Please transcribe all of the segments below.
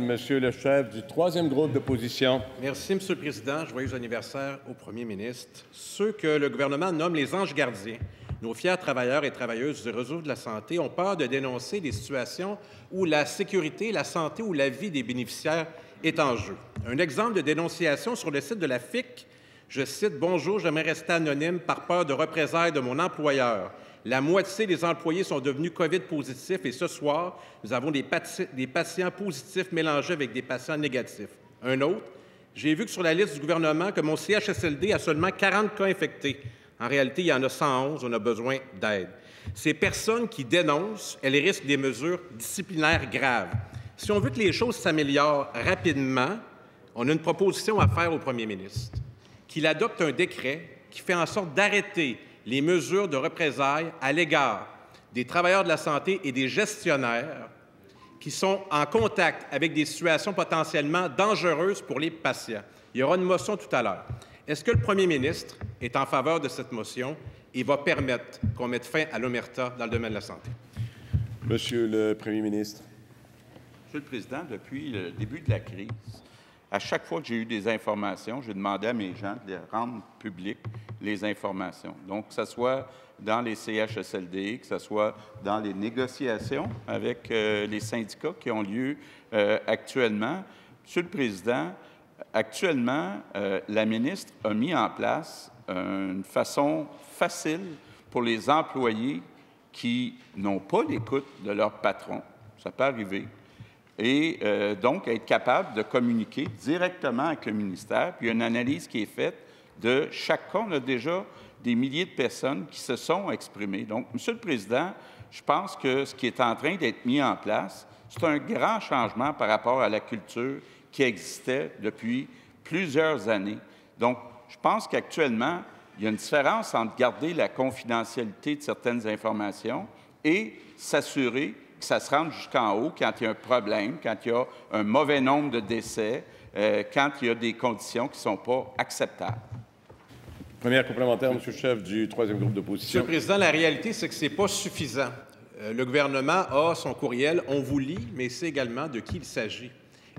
Monsieur le chef du troisième groupe d'opposition. Merci, Monsieur le Président. Joyeux anniversaire au Premier ministre. Ceux que le gouvernement nomme les anges gardiens, nos fiers travailleurs et travailleuses du réseau de la santé, ont peur de dénoncer des situations où la sécurité, la santé ou la vie des bénéficiaires est en jeu. Un exemple de dénonciation sur le site de la FIC, je cite « Bonjour, j'aimerais rester anonyme par peur de représailles de mon employeur. La moitié des employés sont devenus COVID positifs et ce soir, nous avons des patients positifs mélangés avec des patients négatifs. » Un autre, « J'ai vu que sur la liste du gouvernement que mon CHSLD a seulement 40 cas infectés. En réalité, il y en a 111, on a besoin d'aide. » Ces personnes qui dénoncent, elles risquent des mesures disciplinaires graves. Si on veut que les choses s'améliorent rapidement, on a une proposition à faire au premier ministre, qu'il adopte un décret qui fait en sorte d'arrêter les mesures de représailles à l'égard des travailleurs de la santé et des gestionnaires qui sont en contact avec des situations potentiellement dangereuses pour les patients. Il y aura une motion tout à l'heure. Est-ce que le premier ministre est en faveur de cette motion et va permettre qu'on mette fin à l'omerta dans le domaine de la santé? Monsieur le premier ministre. Monsieur le Président, depuis le début de la crise, à chaque fois que j'ai eu des informations, j'ai demandé à mes gens de rendre publiques les informations. Donc, que ce soit dans les CHSLD, que ce soit dans les négociations avec les syndicats qui ont lieu actuellement. Monsieur le Président, actuellement, la ministre a mis en place une façon facile pour les employés qui n'ont pas l'écoute de leur patron, ça peut arriver, et donc être capable de communiquer directement avec le ministère. Puis il y a une analyse qui est faite de chaque cas. On a déjà des milliers de personnes qui se sont exprimées. Donc, Monsieur le Président, je pense que ce qui est en train d'être mis en place, c'est un grand changement par rapport à la culture qui existait depuis plusieurs années. Donc, je pense qu'actuellement, il y a une différence entre garder la confidentialité de certaines informations et s'assurer que ça se rende jusqu'en haut quand il y a un problème, quand il y a un mauvais nombre de décès, quand il y a des conditions qui ne sont pas acceptables. Première complémentaire, Monsieur le chef du troisième groupe d'opposition. Monsieur le Président, la réalité, c'est que ce n'est pas suffisant. Le gouvernement a son courriel, on vous lit, mais c'est également de qui il s'agit.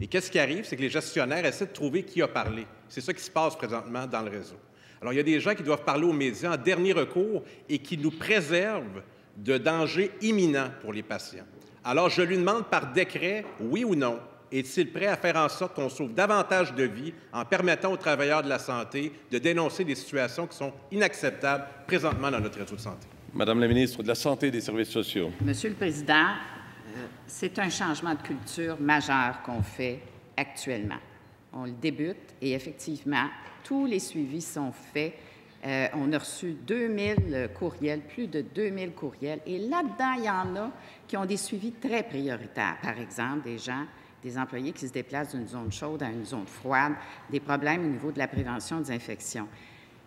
Et qu'est-ce qui arrive? C'est que les gestionnaires essaient de trouver qui a parlé. C'est ça qui se passe présentement dans le réseau. Alors, il y a des gens qui doivent parler aux médias en dernier recours et qui nous préservent de dangers imminents pour les patients. Alors, je lui demande par décret, oui ou non, est-il prêt à faire en sorte qu'on sauve davantage de vies en permettant aux travailleurs de la santé de dénoncer des situations qui sont inacceptables présentement dans notre réseau de santé? Madame la ministre de la Santé et des Services sociaux. Monsieur le Président, c'est un changement de culture majeur qu'on fait actuellement. On le débute et effectivement, tous les suivis sont faits. On a reçu 2000 courriels, plus de 2000 courriels. Et là-dedans, il y en a qui ont des suivis très prioritaires. Par exemple, des employés qui se déplacent d'une zone chaude à une zone froide, des problèmes au niveau de la prévention des infections.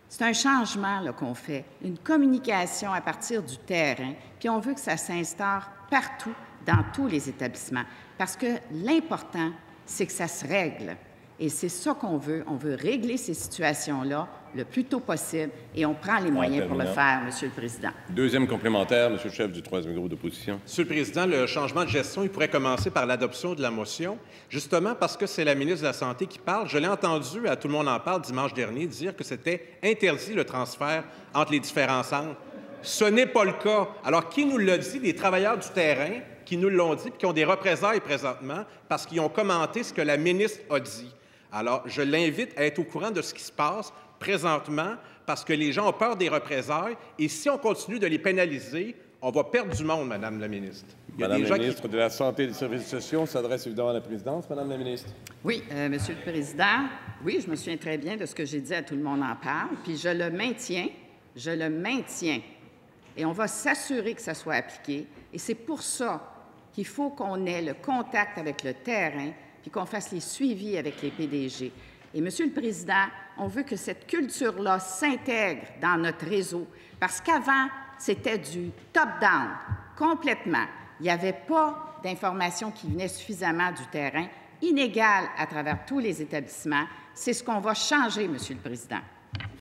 C'est un changement qu'on fait, une communication à partir du terrain, puis on veut que ça s'instaure partout, dans tous les établissements. Parce que l'important, c'est que ça se règle. Et c'est ça qu'on veut. On veut régler ces situations-là le plus tôt possible et on prend les moyens pour le faire, Monsieur le Président. Deuxième complémentaire, Monsieur le chef du troisième groupe d'opposition. Monsieur le Président, le changement de gestion, il pourrait commencer par l'adoption de la motion, justement parce que c'est la ministre de la Santé qui parle. Je l'ai entendu, à Tout le monde en parle, dimanche dernier, dire que c'était interdit le transfert entre les différents centres. Ce n'est pas le cas. Alors, qui nous l'a dit? Les travailleurs du terrain qui nous l'ont dit et qui ont des représailles présentement parce qu'ils ont commenté ce que la ministre a dit. Alors, je l'invite à être au courant de ce qui se passe présentement parce que les gens ont peur des représailles et si on continue de les pénaliser, on va perdre du monde, Madame la ministre. Madame la ministre de la Santé et des Services sociaux s'adresse évidemment à la présidence. Madame la ministre. Oui, Monsieur le Président, oui, je me souviens très bien de ce que j'ai dit à Tout le monde en parle, puis je le maintiens. Et on va s'assurer que ça soit appliqué. Et c'est pour ça qu'il faut qu'on ait le contact avec le terrain puis qu'on fasse les suivis avec les PDG. Et, Monsieur le Président, on veut que cette culture-là s'intègre dans notre réseau parce qu'avant, c'était du top-down, complètement. Il n'y avait pas d'informations qui venaient suffisamment du terrain, inégales à travers tous les établissements. C'est ce qu'on va changer, Monsieur le Président.